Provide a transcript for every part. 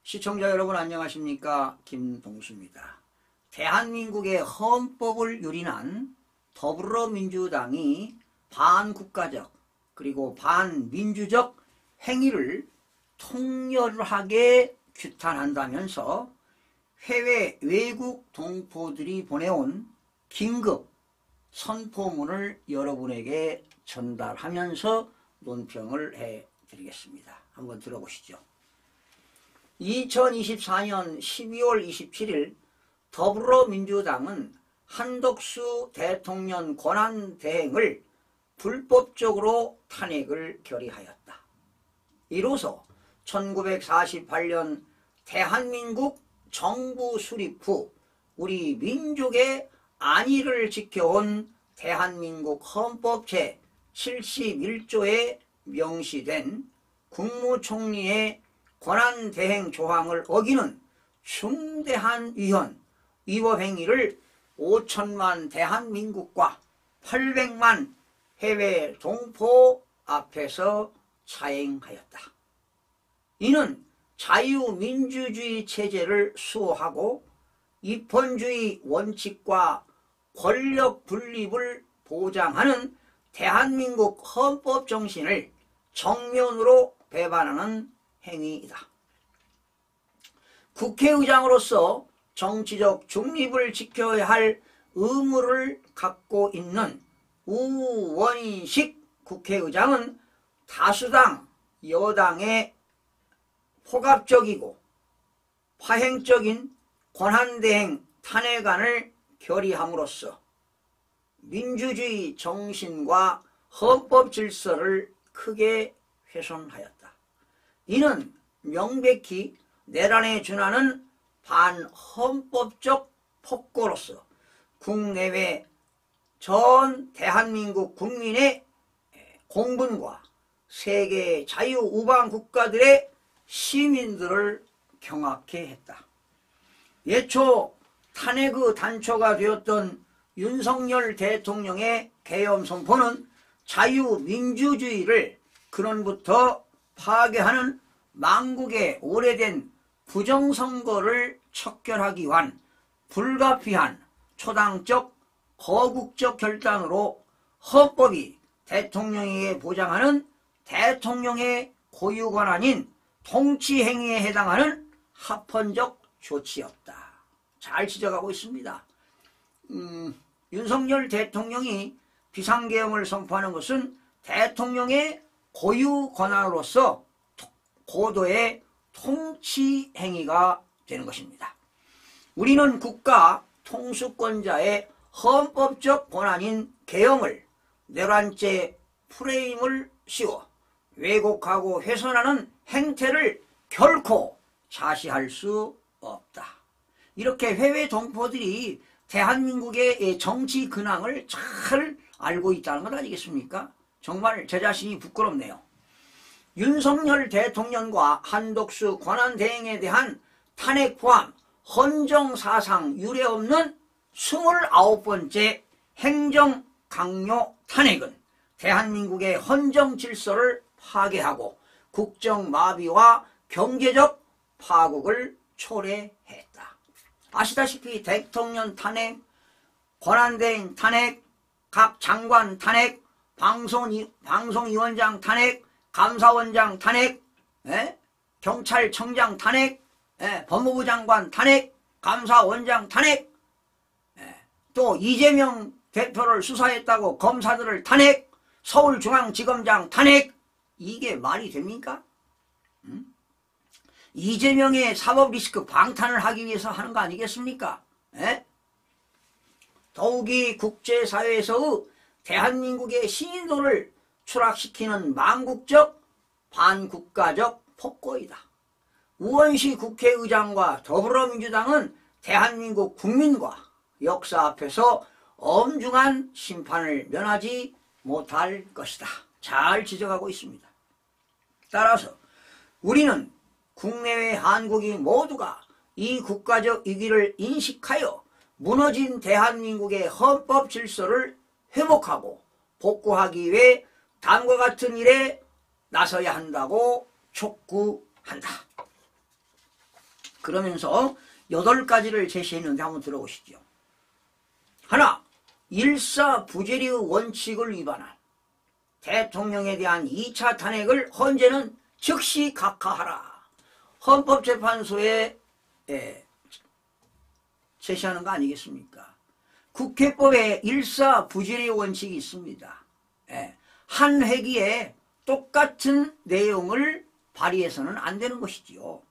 시청자 여러분 안녕하십니까? 김동수입니다. 대한민국의 헌법을 유린한 더불어민주당이 반국가적 그리고 반민주적 행위를 통렬하게 규탄한다면서 해외 외국 동포들이 보내온 긴급 선포문을 여러분에게 전달하면서 논평을 해드리겠습니다. 한번 들어보시죠. 2024년 12월 27일 더불어민주당은 한덕수 대통령 권한대행을 불법적으로 탄핵을 결의하였다. 이로써 1948년 대한민국 정부 수립 후 우리 민족의 안위를 지켜온 대한민국 헌법 제71조에 명시된 국무총리의 권한대행 조항을 어기는 중대한 위법 행위를 5천만 대한민국과 800만 해외 동포 앞에서 자행하였다. 이는 자유민주주의 체제를 수호하고 입헌주의 원칙과 권력 분립을 보장하는 대한민국 헌법 정신을 정면으로 배반하는 행위이다. 국회의장으로서 정치적 중립을 지켜야 할 의무를 갖고 있는 우원식 국회의장은 다수당 여당의 포갑적이고 파행적인 권한대행 탄핵안을 결의함으로써 민주주의 정신과 헌법 질서를 크게 훼손하였다. 이는 명백히 내란에 준하는 반헌법적 폭거로서 국내외 전 대한민국 국민의 공분과 세계 자유우방 국가들의 시민들을 경악해 했다. 예초 탄핵의 단초가 되었던 윤석열 대통령의 계엄 선포는 자유민주주의를 근원부터 파괴하는 망국의 오래된 부정선거를 척결하기 위한 불가피한 초당적 거국적 결단으로 헌법이 대통령에게 보장하는 대통령의 고유 권한인 통치행위에 해당하는 합헌적 조치였다. 잘 지적하고 있습니다. 윤석열 대통령이 비상계엄을 선포하는 것은 대통령의 고유 권한으로서 고도의 통치 행위가 되는 것입니다. 우리는 국가 통수권자의 헌법적 권한인 계엄을 내란죄 프레임을 씌워 왜곡하고 훼손하는 행태를 결코 자시할 수 없다. 이렇게 해외 동포들이 대한민국의 정치 근황을 잘 알고 있다는 것 아니겠습니까? 정말 제 자신이 부끄럽네요. 윤석열 대통령과 한덕수 권한대행에 대한 탄핵 포함 헌정사상 유례없는 29번째 행정강요 탄핵은 대한민국의 헌정 질서를 파괴하고 국정마비와 경제적 파국을 초래했다. 아시다시피 대통령 탄핵, 권한대행 탄핵, 각 장관 탄핵, 방송위원장 탄핵, 감사원장 탄핵, 경찰청장 탄핵, 법무부 장관 탄핵, 감사원장 탄핵, 또 이재명 대표를 수사했다고 검사들을 탄핵, 서울중앙지검장 탄핵, 이게 말이 됩니까? 이재명의 사법리스크 방탄을 하기 위해서 하는 거 아니겠습니까? 더욱이 국제사회에서의 대한민국의 신인도를 추락시키는 망국적 반국가적 폭거이다. 우원식 국회의장과 더불어민주당은 대한민국 국민과 역사 앞에서 엄중한 심판을 면하지 못할 것이다. 잘 지적하고 있습니다. 따라서 우리는 국내외 한국인 모두가 이 국가적 위기를 인식하여 무너진 대한민국의 헌법 질서를 회복하고 복구하기 위해 다음과 같은 일에 나서야 한다고 촉구한다. 그러면서 8가지를 제시했는데 한번 들어보시죠. 하나, 일사부재리의 원칙을 위반한 대통령에 대한 2차 탄핵을 헌재는 즉시 각하하라. 헌법재판소에 제시하는 거 아니겠습니까? 국회법에 일사부재리 원칙이 있습니다. 한 회기에 똑같은 내용을 발의해서는 안 되는 것이지요.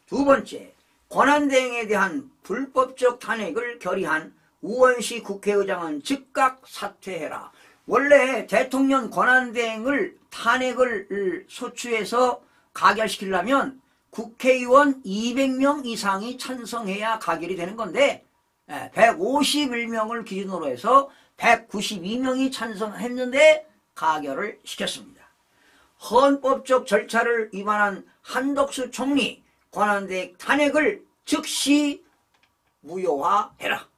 두 번째, 권한대행에 대한 불법적 탄핵을 결의한 우원식 국회의장은 즉각 사퇴해라. 원래 대통령 권한대행을 탄핵을 소추해서 가결시키려면 국회의원 200명 이상이 찬성해야 가결이 되는 건데 151명을 기준으로 해서 192명이 찬성했는데 가결을 시켰습니다. 헌법적 절차를 위반한 한덕수 총리 권한대행 탄핵을 즉시 무효화해라.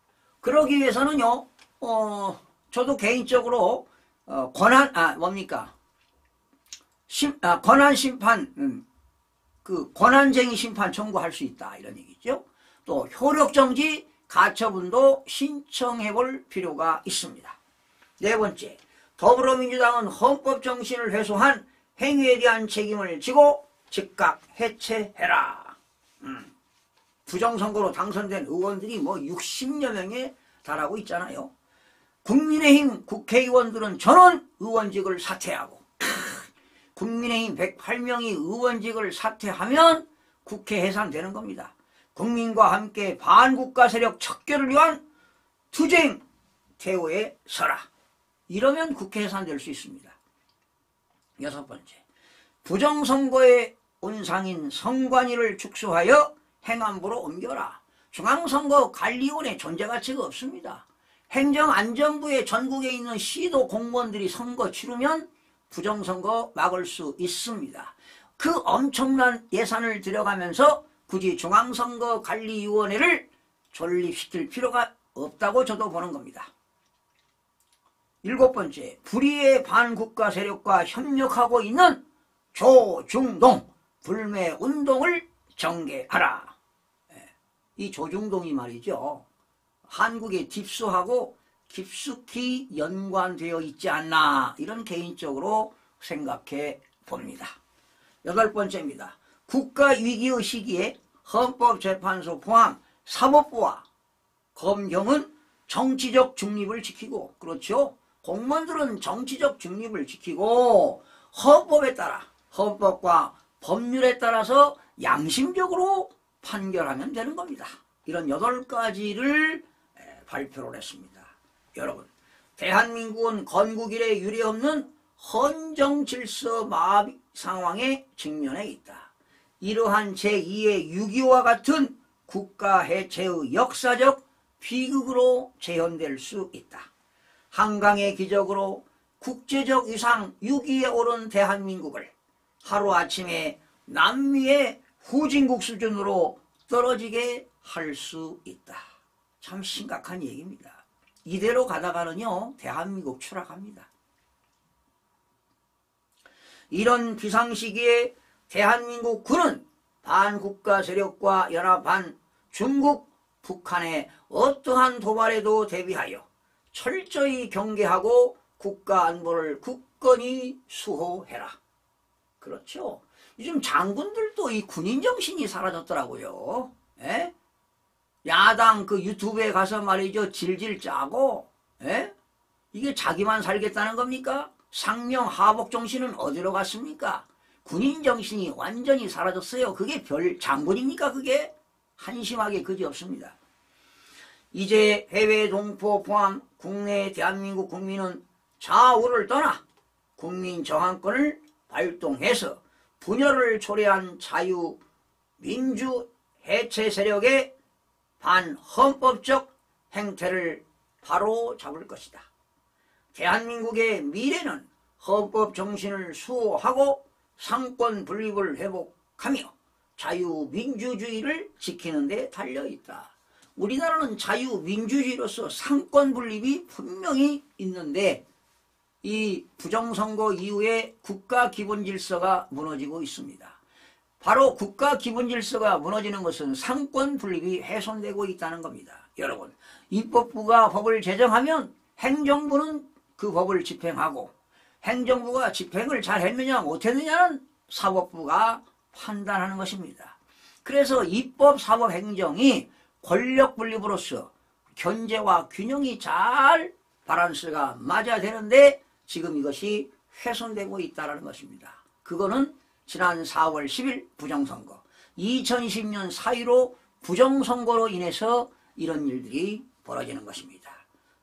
그러기 위해서는요, 저도 개인적으로 권한 심판, 권한쟁의 심판 청구할 수 있다 이런 얘기죠. 또 효력정지 가처분도 신청해 볼 필요가 있습니다. 네 번째, 더불어민주당은 헌법 정신을 훼손한 행위에 대한 책임을 지고 즉각 해체해라. 부정선거로 당선된 의원들이 뭐 60여 명에 달하고 있잖아요. 국민의힘 국회의원들은 전원 의원직을 사퇴하고 국민의힘 108명이 의원직을 사퇴하면 국회 해산되는 겁니다. 국민과 함께 반국가 세력 척결을 위한 투쟁 대우에 서라. 이러면 국회 해산될 수 있습니다. 여섯 번째, 부정선거의 온상인 선관위를 축소하여 행안부로 옮겨라. 중앙선거관리위원회 존재 가치가 없습니다. 행정안전부의 전국에 있는 시도 공무원들이 선거 치르면 부정선거 막을 수 있습니다. 그 엄청난 예산을 들여가면서 굳이 중앙선거관리위원회를 존립시킬 필요가 없다고 저도 보는 겁니다. 일곱 번째, 불의의 반국가 세력과 협력하고 있는 조중동 불매운동을 정개하라. 이 조중동이 말이죠, 한국에 딥수하고 깊숙이 연관되어 있지 않나, 이런 개인적으로 생각해 봅니다. 여덟 번째입니다. 국가위기의 시기에 헌법재판소 포함 사법부와 검경은 정치적 중립을 지키고, 그렇죠? 공무원들은 정치적 중립을 지키고 헌법에 따라, 헌법과 법률에 따라서 양심적으로 판결하면 되는 겁니다. 이런 8가지를 발표를 했습니다. 여러분, 대한민국은 건국 이래 유례없는 헌정질서 마비 상황에 직면해 있다. 이러한 제2의 6.25와 같은 국가 해체의 역사적 비극으로 재현될 수 있다. 한강의 기적으로 국제적 위상 6위에 오른 대한민국을 하루아침에 남미의 후진국 수준으로 떨어지게 할 수 있다. 참 심각한 얘기입니다. 이대로 가다가는요, 대한민국 추락합니다. 이런 비상시기에 대한민국 군은 반국가 세력과 연합한 중국, 북한의 어떠한 도발에도 대비하여 철저히 경계하고 국가 안보를 굳건히 수호해라. 그렇죠. 요즘 장군들도 이 군인 정신이 사라졌더라고요. 에? 야당 그 유튜브에 가서 말이죠, 질질 짜고, 에? 이게 자기만 살겠다는 겁니까? 상명 하복 정신은 어디로 갔습니까? 군인 정신이 완전히 사라졌어요. 그게 별 장군입니까? 그게 한심하게 그지없습니다. 이제 해외 동포 포함 국내 대한민국 국민은 좌우를 떠나 국민 저항권을 발동해서 분열을 초래한 자유민주 해체 세력의 반헌법적 행태를 바로 잡을 것이다. 대한민국의 미래는 헌법 정신을 수호하고 상권 분립을 회복하며 자유민주주의를 지키는 데 달려있다. 우리나라는 자유민주주의로서 상권 분립이 분명히 있는데 이 부정선거 이후에 국가 기본 질서가 무너지고 있습니다. 바로 국가 기본 질서가 무너지는 것은 상권 분립이 훼손되고 있다는 겁니다. 여러분, 입법부가 법을 제정하면 행정부는 그 법을 집행하고, 행정부가 집행을 잘 했느냐 못했느냐는 사법부가 판단하는 것입니다. 그래서 입법, 사법, 행정이 권력 분립으로서 견제와 균형이 잘 바란스가 맞아야 되는데 지금 이것이 훼손되고 있다는 것입니다. 그거는 지난 4월 10일 부정선거, 2020년 4.15 부정선거로 인해서 이런 일들이 벌어지는 것입니다.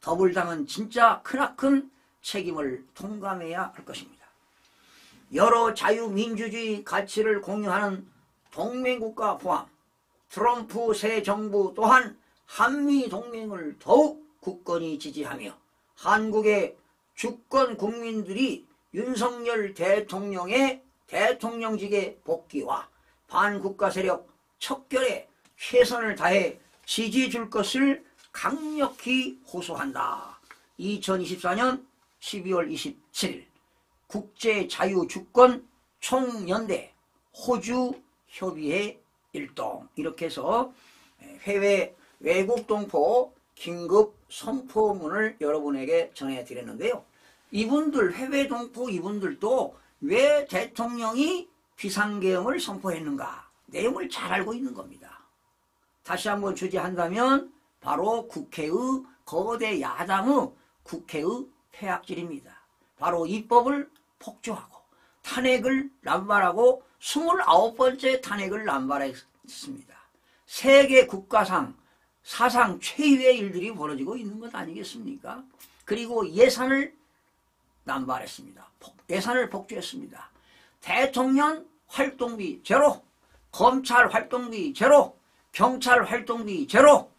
더불당은 진짜 크나큰 책임을 통감해야 할 것입니다. 여러 자유민주주의 가치를 공유하는 동맹국가 포함 트럼프 새 정부 또한 한미동맹을 더욱 굳건히 지지하며 한국의 주권 국민들이 윤석열 대통령의 대통령직의 복귀와 반국가 세력 척결에 최선을 다해 지지해 줄 것을 강력히 호소한다. 2024년 12월 27일 국제자유주권 총연대 호주협의회 일동, 이렇게 해서 해외 외국 동포 긴급 선포문을 여러분에게 전해드렸는데요. 이분들, 해외 동포 이분들도 왜 대통령이 비상계엄을 선포했는가 내용을 잘 알고 있는 겁니다. 다시 한번 주제한다면 바로 국회의 거대 야당의 국회의 폐악질입니다. 바로 입법을 폭주하고 탄핵을 남발하고 29번째 탄핵을 남발했습니다. 세계 국가상 사상 최유의 일들이 벌어지고 있는 것 아니겠습니까? 그리고 예산을 남발했습니다. 예산을 폭주했습니다. 대통령 활동비 제로, 검찰 활동비 제로, 경찰 활동비 제로,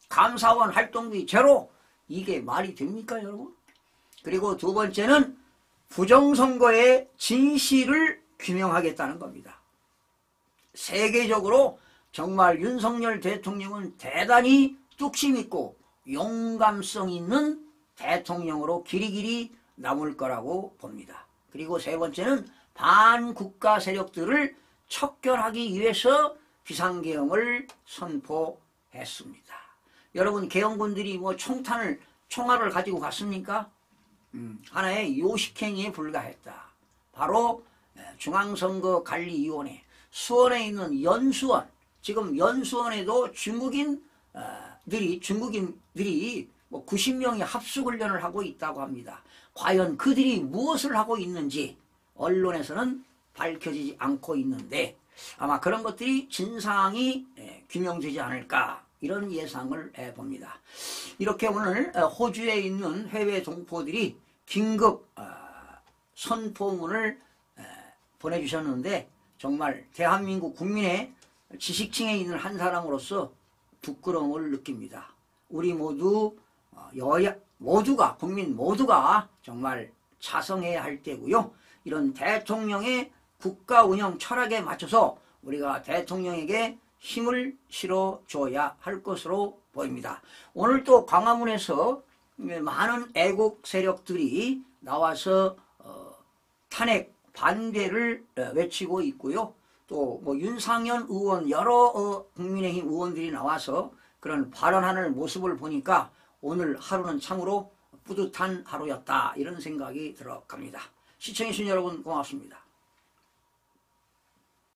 감사원 활동비 제로. 이게 말이 됩니까, 여러분? 그리고 두 번째는 부정선거의 진실을 규명하겠다는 겁니다. 세계적으로 정말 윤석열 대통령은 대단히 뚝심 있고 용감성 있는 대통령으로 길이길이 남을 거라고 봅니다. 그리고 세 번째는 반국가 세력들을 척결하기 위해서 비상계엄을 선포했습니다. 여러분, 계엄군들이 뭐 총알을 가지고 갔습니까? 하나의 요식행위에 불과했다. 바로 중앙선거관리위원회, 수원에 있는 연수원, 지금 연수원에도 중국인들이 뭐 90명이 합숙훈련을 하고 있다고 합니다. 과연 그들이 무엇을 하고 있는지 언론에서는 밝혀지지 않고 있는데 아마 그런 것들이 진상이 규명되지 않을까, 이런 예상을 해봅니다. 이렇게 오늘 호주에 있는 해외 동포들이 긴급 선포문을 보내주셨는데 정말 대한민국 국민의 지식층에 있는 한 사람으로서 부끄러움을 느낍니다. 우리 모두 국민 모두가 정말 자성해야 할 때고요. 이런 대통령의 국가 운영 철학에 맞춰서 우리가 대통령에게 힘을 실어줘야 할 것으로 보입니다. 오늘 또 광화문에서 많은 애국 세력들이 나와서 탄핵 반대를 외치고 있고요. 또 뭐 윤상현 의원, 여러 국민의힘 의원들이 나와서 그런 발언하는 모습을 보니까 오늘 하루는 참으로 뿌듯한 하루였다, 이런 생각이 들어갑니다. 시청해주신 여러분 고맙습니다.